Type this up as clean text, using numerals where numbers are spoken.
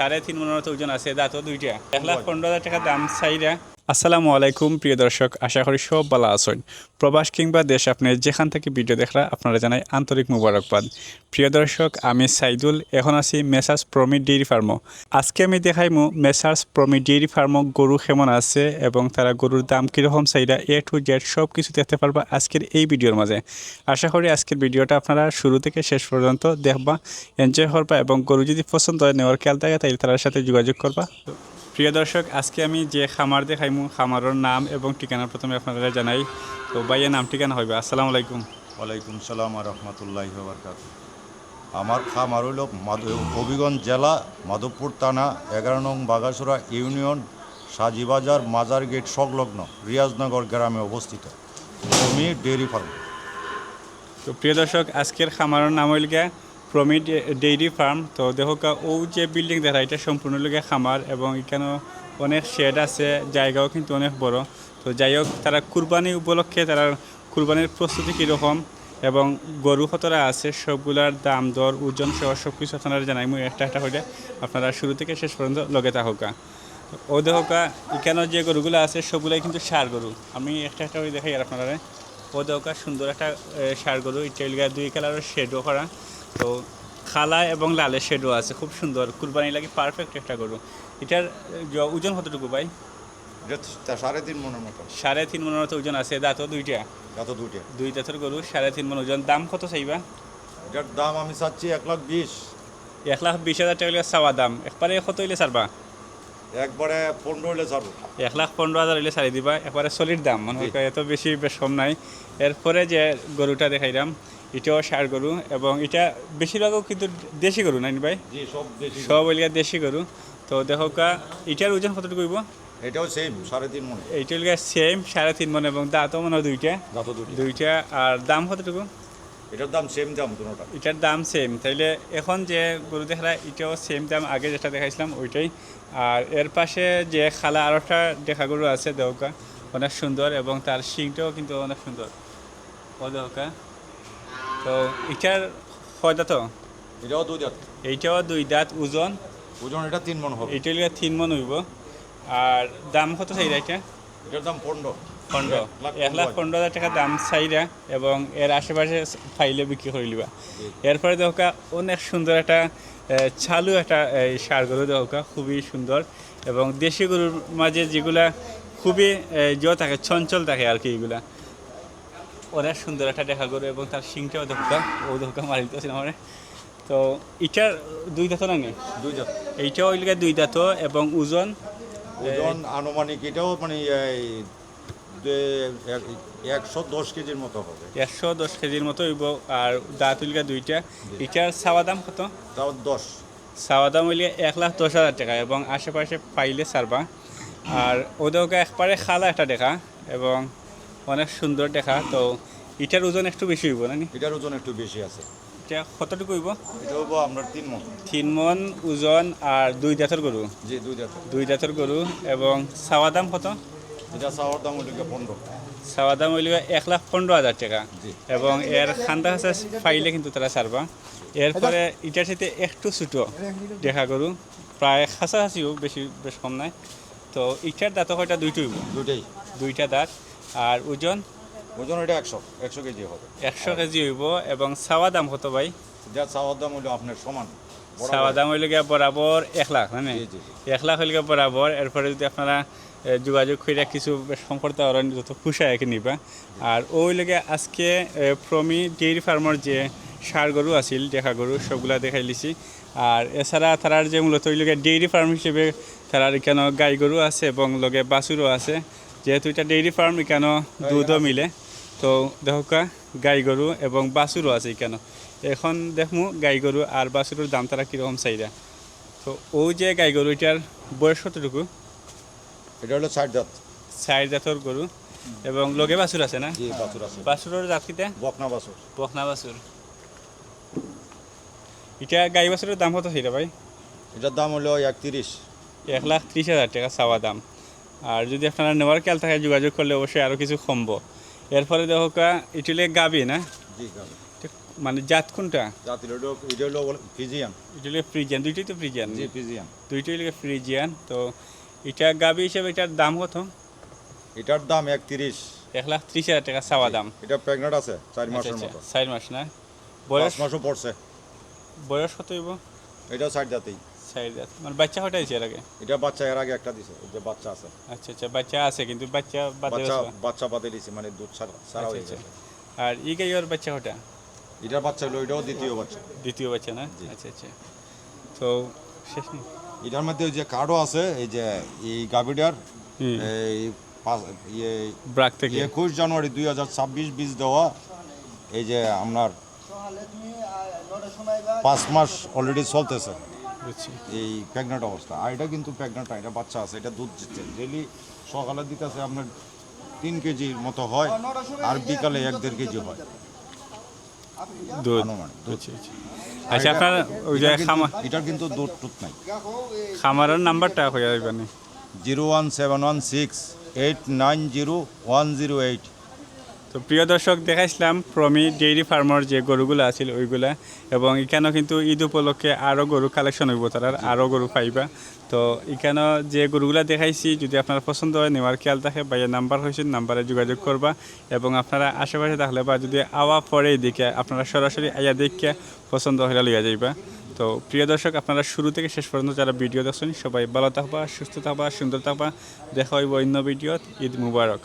3.5 মনের ওজন আছে, দাঁত দুইটা। 1,15,000 টাকা দাম চাইরা। আসসালামু আলাইকুম প্রিয় দর্শক, আশা করি সব ভালো আছেন। প্রবাস কিংবা দেশ আপনি যেখান থেকে ভিডিও দেখরা আপনারা জানাই আন্তরিক মুবারকবাদ। প্রিয় দর্শক, আমি সাইদুল, এখন আছি মেসার্স প্রমি ডেইরি ফার্মও। আজকে আমি দেখাইমু মেসার্স প্রমি ডেইরি ফার্মও গরু কেমন আছে এবং তারা গরুর দাম কীরকম চাইরা A to Z সব কিছু দেখতে পারবা আজকের এই ভিডিওর মাঝে। আশা করি আজকের ভিডিওটা আপনারা শুরু থেকে শেষ পর্যন্ত দেখবা, এনজয় করবা এবং গরু যদি পছন্দ হয় নেওয়ার খেয়াল থাকে তাহলে তার সাথে যোগাযোগ করবা। প্রিয় দর্শক, আজকে আমি যে খামার দেখাইমু খামারের নাম এবং ঠিকানা প্রথমে আপনারা জানাই। তো ভাইয়ের নাম ঠিকানা হইবে। আসসালামু আলাইকুম। ওয়ালাইকুম সালাম রহমতুল্লাহি বারকাত। আমার খামার হইল হবিগঞ্জ জেলা মাধবপুর থানা 11 নং বাগাসুরা ইউনিয়ন সাজিবাজার মাজার গেট সংলগ্ন রিয়াজনগর গ্রামে অবস্থিত প্রমি ডেয়ারি ফার্ম। তো প্রিয় দর্শক, আজকের খামারের নাম হইল গিয়া প্রমি ডেইরি ফার্ম। তো দেখো ও যে বিল্ডিং দেখা এটা সম্পূর্ণ লোকে খামার এবং এখানে অনেক শেড আছে, জায়গাও কিন্তু অনেক বড়। তো যাই হোক, তারা কুরবানি উপলক্ষে তারা কুরবানির প্রস্তুতি কীরকম এবং গরু কতটা আছে সবগুলার দাম দর ওজন সহ সব কিছু আপনারা জানাইমু একটা একটা করে। আপনারা শুরু থেকে শেষ পর্যন্ত লগে থাকা। ও দেখা এখানে যে গরুগুলো আছে সবগুলাই কিন্তু সার গরু। আমি একটা একটা করে দেখাই আর আপনারা। ও দেখা সুন্দর একটা সার গরু, এটা 2 কালারের শেডও করা। তো খালা এবং লালের শেডও আছে, খুব সুন্দর, কুরবানি লাগে পারফেক্ট একটা গরু। এটার ওজন কতটুকু ভাই? 3.5 মনের মতো। 3.5 মনের মতো ওজন আছে, দাঁতও দুইটা। দুই দাঁতের গরু, 3.5 মন ওজন। দাম কত চাইবা? এটার দাম আমি চাচ্ছি 1,20,000। 1,20,000 টাকা চাওয়া দাম। একবারে কত হইলে ছাড়বা? একবারে 15 হলে ছাড়বো। 1,15,000 হইলে ছাড়ি দিবা, একবারে সলিড দাম, মানে এত বেশি বেশ কম নাই। এরপরে যে গরুটা দেখাইলাম এটাও ষাঁড় গরু এবং এটা বেশিরভাগও কিন্তু দেশি গরু নাই ভাই? সব হইলে দেশি গরু। তো দেখো এটার ওজন কতটুকু হইব? এটাও সেম 3.5 মন। এইটা হইলে সেম 3.5 মন এবং দাঁতও মনে হয় দুইটা। আর দাম কতটুকু? এটার দাম সেম দাম দুটোটা। এটার দাম সেম। তাইলে এখন যে গরু দেখা এটাও সেম দাম, আগে যেটা দেখাইছিলাম ওইটাই। আর এর পাশে যে খালা আরও একটা দেখা গরু আছে দেহকা, অনেক সুন্দর এবং তার শিংটাও কিন্তু অনেক সুন্দর। ও দেহকা। তো এটার কয় দাঁত? এটাও 2 দাঁত। এইটাও 2 দাঁত। ওজন এটা 3 মন হবে। এইটা হইলে 3 মন হইব। আর দাম কত চাইরা এটা? এটার দাম 15। 1,15,000 টাকা দাম চাইরা এবং এর আশেপাশে ফাইলে বিক্রি করে লিবা। এরপরে দেখা অনেক সুন্দর একটা ছালু একটা ষাঁড় গরু দেখা, খুবই সুন্দর এবং দেশি গরুর মাঝে যেগুলা খুবই থাকে, চঞ্চল থাকে আর কি। এগুলা অনেক সুন্দর একটা দেখা গরু এবং তার শিংটাও দেখা, ও দেখা মারিতে ছিল আমার। তো এটার 2 দাঁত না নেই? 2 দাঁত। এইটাও ওই 2 দাঁত এবং ওজন আনুমানিক এটাও মানে 110 কেজির মতো হবে। 110 কেজির মতো হইব। আর দাঁত হইলে 2টা। এটার চাওয়া দাম কত? তাও 10। চাওয়া দাম হইলে 1,10,000 টাকা এবং আশেপাশে পাইলে ছাড়বা। আর ওদেরকে একবারে খালা একটা দেখা এবং অনেক সুন্দর দেখা। তো এটার ওজন একটু বেশি হইব না? এটার ওজন একটু বেশি আছে। এটা কতটুকু হইব? এটা হবো আপনার 3 মন। 3 মন ওজন। আর 2 দাঁতের গরু? জি 2 দাঁত। 2 দাঁতের গরু এবং চাওয়া দাম কত? এটা চাওয়ার দাম হইল 15। চাওয়া দাম হইল 1,15,000 টাকা এবং এর খান্দা হাসা পাইলে কিন্তু তারা ছাড়বা। এরপরে এটার সাথে একটু ছোটো দেখা গরু, প্রায় কাছাকাছিও, বেশ কম নাই। তো এটার দাঁত কয়টা? দুইটা দাঁত। আর ওজন এটা 100 কেজি হবে। 100 কেজি হইব এবং চাওয়া দাম কত ভাই? যা চাওয়ার দাম হইল আপনার সমান। চাওয়া দাম হইলে গিয়া বরাবর 1 লাখ, মানে 1 লাখ হইলে বরাবর। এরপরে যদি আপনারা যোগাযোগ করে কিছু কম করতে পারেন, যত খুশায় একে নিবা। আর ওই লেগে আজকে প্রমি ডেইরি ফার্মের যে ষাঁড় গরু আছিল, দেখা গরু সবগুলা দেখাই লিছি। আর এছাড়া তারার যে মূলত ওই লেগে ডেইরি ফার্ম হিসেবে তারার এখানে গাই গরু আছে এবং লগে বাছুরও আছে। যেহেতু এটা ডেইরি ফার্ম, এখানে দুধও মিলে। তো দেখা গাই গরু এবং বাছুরও আছে এখানে। এখন দেখমু গাই গরু আর বাছুরের দাম তারা কীরকম চাইরা। তো ওই যে গাই গরু, এটার বয়স কতটুকু? এটা হলো 60 দাঁত। 60 দাঁতের গরু এবং লগে বাছুর আছে না? জি বাছুর আছে। বাছুরের জাত কিতে? বকনা বাছুর। বকনা বাছুর। এটা গাই বাছুরের দাম কত ছিল ভাই? এটার দাম হলো 31। 1,30,000 টাকা চাওয়া দাম। আর যদি আপনারা নেওয়ার খেয়াল থাকে যোগাযোগ করলে অবশ্যই আরও কিছু কমবো। এরপরে দেখা ইটুলে গাবি না? জি গাবি। মানে জাত কোনটা? জাতি হলো এটা হলো ফিজিয়ান। এটা হলো ফ্রিজিয়ান, দুইটাই তো ফ্রিজিয়ান। জি ফিজিয়ান। দুইটাই হলো ফ্রিজিয়ান। তো এটা গাবি হিসেবে এটার দাম কত? এটার দাম 31। 1,30,000 টাকা চাওয়া দাম। এটা প্রেগনেন্ট আছে 4 মাসের আচ্ছা, মতো। 4 মাস না? 5 বয়স মাসও পড়ছে। বয়স কত হইব? এটাও 60 জাতেই। 4 দাঁত। মানে বাচ্চা হটাইছে এর আগে? এটা বাচ্চা এর আগে একটা দিছে, এই যে বাচ্চা আছে। আচ্ছা, বাচ্চা আছে কিন্তু বাচ্চা বাদে বাচ্চা আছে। বাচ্চা বাদে দিছে, মানে দুধ ছাড়া হয়ে আচ্ছা। গেছে। আর ই গাইয়ের বাচ্চা হটা? এটার বাচ্চা হলো, এটাও দ্বিতীয় বাচ্চা। দ্বিতীয় বাচ্চা না? জি। আচ্ছা। তো শেষ নেই? এটার মধ্যে ওই যে কার্ডও আছে, এই যে এই গাভিটার হুম। এই ব্রাক থেকে? 21 জানুয়ারি 2026 বীজ দেওয়া। এই যে আপনার 5 মাস অলরেডি চলতেছে বুঝছি। এই প্রেগনেন্ট অবস্থা। আর এটা কিন্তু প্রেগনেন্ট না, এটা বাচ্চা আছে, এটা দুধ দিচ্ছে ডেলি। সকালে দিতেছে আপনার 3 কেজির মতো হয়, আর বিকালে 1-1.5 কেজি হয় দুধ। আনুমানিক দুধ। আচ্ছা, আপনার ওই যে এটার কিন্তু দুধ টুধ নাই। খামারের নাম্বারটা হয়ে যাবে না? 01716890108। তো প্রিয় দর্শক, দেখাইছিলাম প্রমি ডেইরি ফার্মার যে গরুগুলো আছিল ওইগুলা, এবং এখানেও কিন্তু ঈদ উপলক্ষে আরও গরু কালেকশন হইব, তারা আরও গরু পাইবা। তো এখানেও যে গরুগুলা দেখাইছি, যদি আপনার পছন্দ হয় নেওয়ার খেয়াল থাকে, ভাইয়ের নাম্বার হয়েছে, নাম্বারে যোগাযোগ করবা। এবং আপনারা আশেপাশে থাকলে বা যদি আওয়া পরে দিকে আপনারা সরাসরি আইয়া দেখে পছন্দ হলে লইয়া যাইবা। তো প্রিয় দর্শক, আপনারা শুরু থেকে শেষ পর্যন্ত যারা ভিডিও দেখছেন সবাই ভালো থাকবা, সুস্থ থাকবা, সুন্দর থাকবা। দেখা হইব অন্য ভিডিওত। ঈদ মুবারক।